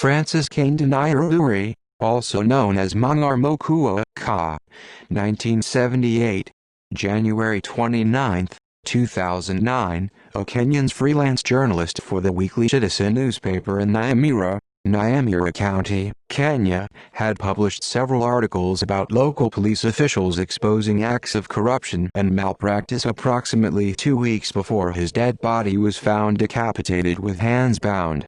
Francis Kane Nyauri, also known as Mangar Mokua Ka, 1978, January 29, 2009, a Kenyan freelance journalist for the Weekly Citizen newspaper in Nyamira County, Kenya, had published several articles about local police officials exposing acts of corruption and malpractice approximately 2 weeks before his dead body was found decapitated with hands bound.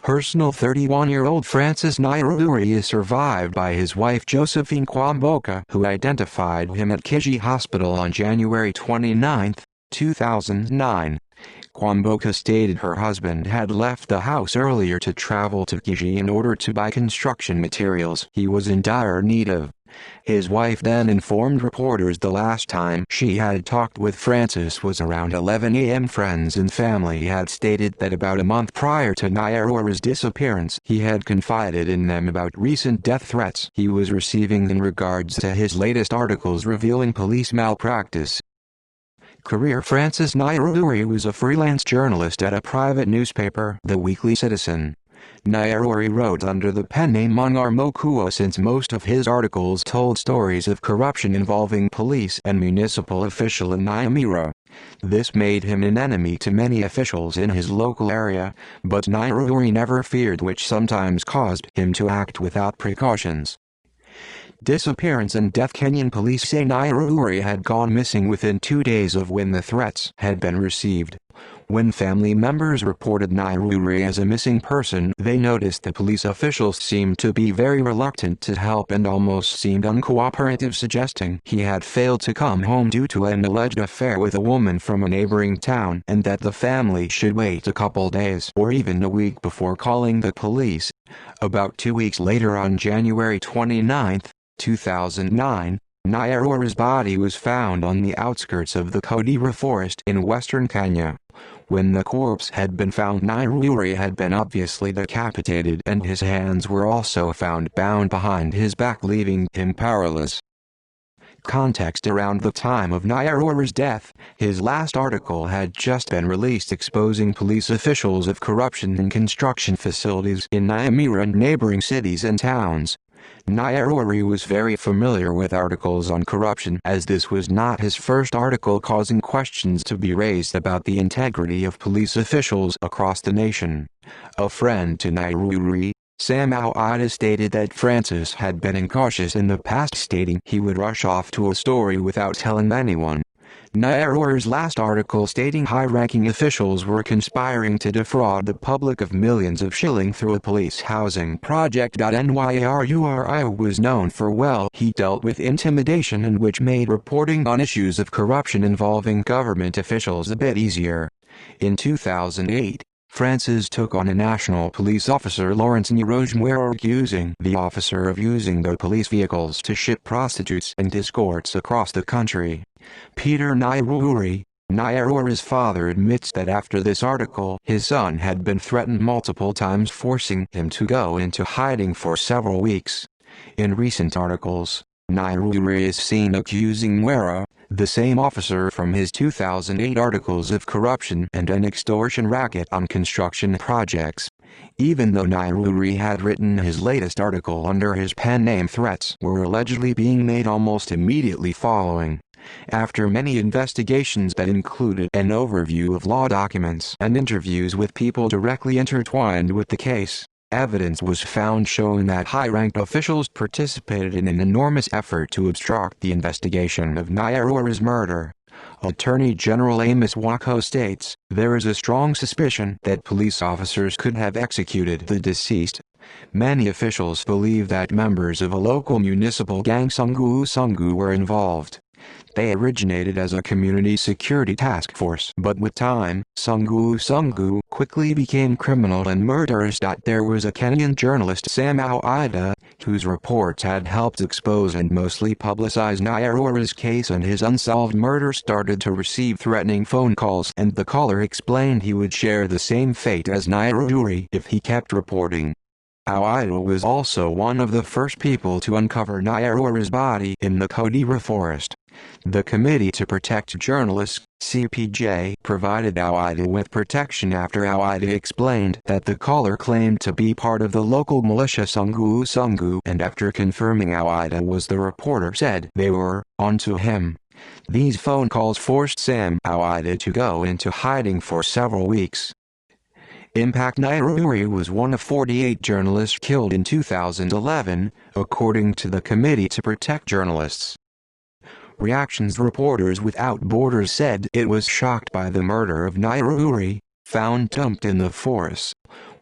Personal 31-year-old Francis Nyauri is survived by his wife Josephine Kwamboka, who identified him at Kiji Hospital on January 29, 2009. Kwamboka stated her husband had left the house earlier to travel to Kiji in order to buy construction materials he was in dire need of. His wife then informed reporters the last time she had talked with Francis was around 11 a.m. Friends and family had stated that about a month prior to Nyauri's disappearance he had confided in them about recent death threats he was receiving in regards to his latest articles revealing police malpractice. Career Francis Nyauri was a freelance journalist at a private newspaper, The Weekly Citizen. Nyauri wrote under the pen name Mangar Mokua since most of his articles told stories of corruption involving police and municipal officials in Nyamira. This made him an enemy to many officials in his local area, but Nyauri never feared, which sometimes caused him to act without precautions. Disappearance and death. Kenyan police say Nyauri had gone missing within 2 days of when the threats had been received. When family members reported Nyauri as a missing person, they noticed the police officials seemed to be very reluctant to help and almost seemed uncooperative, suggesting he had failed to come home due to an alleged affair with a woman from a neighboring town and that the family should wait a couple days or even a week before calling the police. About 2 weeks later, on January 29, 2009, Nyauri's body was found on the outskirts of the Kodira forest in western Kenya. When the corpse had been found, Nyauri had been obviously decapitated and his hands were also found bound behind his back, leaving him powerless. Context: around the time of Nyauri's death, his last article had just been released exposing police officials of corruption in construction facilities in Nyamira and neighboring cities and towns. Nyauri was very familiar with articles on corruption, as this was not his first article causing questions to be raised about the integrity of police officials across the nation. A friend to Nyauri, Sam Ida, stated that Francis had been incautious in the past, stating he would rush off to a story without telling anyone. Nyauri's last article stating high-ranking officials were conspiring to defraud the public of millions of shillings through a police housing project. Nyauri was known for he dealt with intimidation, and which made reporting on issues of corruption involving government officials a bit easier. In 2008, Francis took on a national police officer, Lawrence Nyauri, accusing the officer of using the police vehicles to ship prostitutes and escorts across the country. Peter Nyauri, Nyauri's father, admits that after this article his son had been threatened multiple times, forcing him to go into hiding for several weeks. In recent articles, Nyauri is seen accusing Nyauri, the same officer from his 2008 articles, of corruption and an extortion racket on construction projects. Even though Nyauri had written his latest article under his pen name, threats were allegedly being made almost immediately following. After many investigations that included an overview of law documents and interviews with people directly intertwined with the case, evidence was found showing that high-ranked officials participated in an enormous effort to obstruct the investigation of Nyauri's murder. Attorney General Amos Wako states, "There is a strong suspicion that police officers could have executed the deceased." Many officials believe that members of a local municipal gang, Sungu, were involved. They originated as a community security task force, but with time, Sungu quickly became criminal and murderous. There was a Kenyan journalist, Sam Ida, whose reports had helped expose and mostly publicize Nyauri's case, and his unsolved murder started to receive threatening phone calls, and the caller explained he would share the same fate as Nyauri if he kept reporting. Ida was also one of the first people to uncover Nyauri's body in the Kodira forest. The Committee to Protect Journalists, CPJ, provided Awaida with protection after Awaida explained that the caller claimed to be part of the local militia Sungu Sungu, and after confirming Awaida was the reporter said they were on to him. These phone calls forced Sam Awaida to go into hiding for several weeks. Impact Nyauri was one of 48 journalists killed in 2011, according to the Committee to Protect Journalists. Reactions Reporters Without Borders said it was shocked by the murder of Nyauri, found dumped in the forest.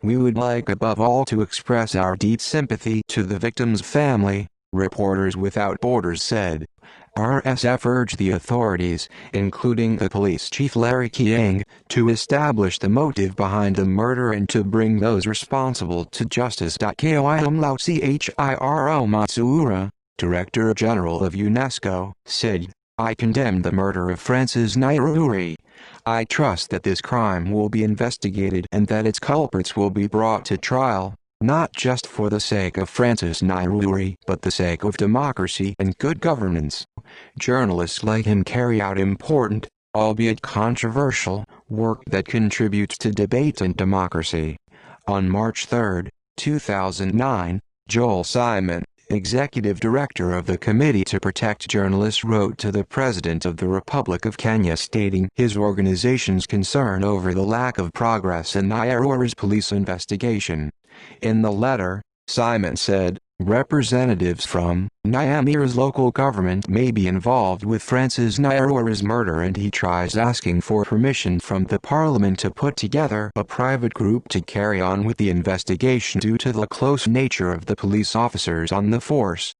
We would like above all to express our deep sympathy to the victim's family, Reporters Without Borders said. RSF urged the authorities, including the police chief Larry Kiang, to establish the motive behind the murder and to bring those responsible to justice. Koiumlau Chiro Matsuura, Director General of UNESCO, said, "I condemn the murder of Francis Nyauri. I trust that this crime will be investigated and that its culprits will be brought to trial, not just for the sake of Francis Nyauri but the sake of democracy and good governance. Journalists like him carry out important, albeit controversial, work that contributes to debate and democracy." On March 3, 2009, Joel Simon, Executive Director of the Committee to Protect Journalists, wrote to the President of the Republic of Kenya stating his organization's concern over the lack of progress in Nyauri's police investigation. In the letter, Simon said, "Representatives from Nyauri's local government may be involved with Francis Nyauri's murder, and he tries asking for permission from the parliament to put together a private group to carry on with the investigation due to the close nature of the police officers on the force."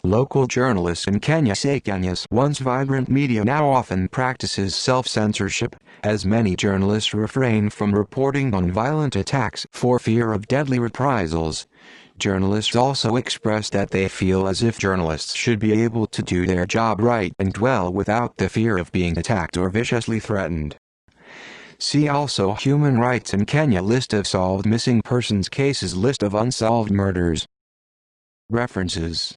Local journalists in Kenya say Kenya's once vibrant media now often practices self-censorship, as many journalists refrain from reporting on violent attacks for fear of deadly reprisals. Journalists also express that they feel as if journalists should be able to do their job right and well without the fear of being attacked or viciously threatened. See also Human Rights in Kenya, List of solved missing persons cases, List of unsolved murders. References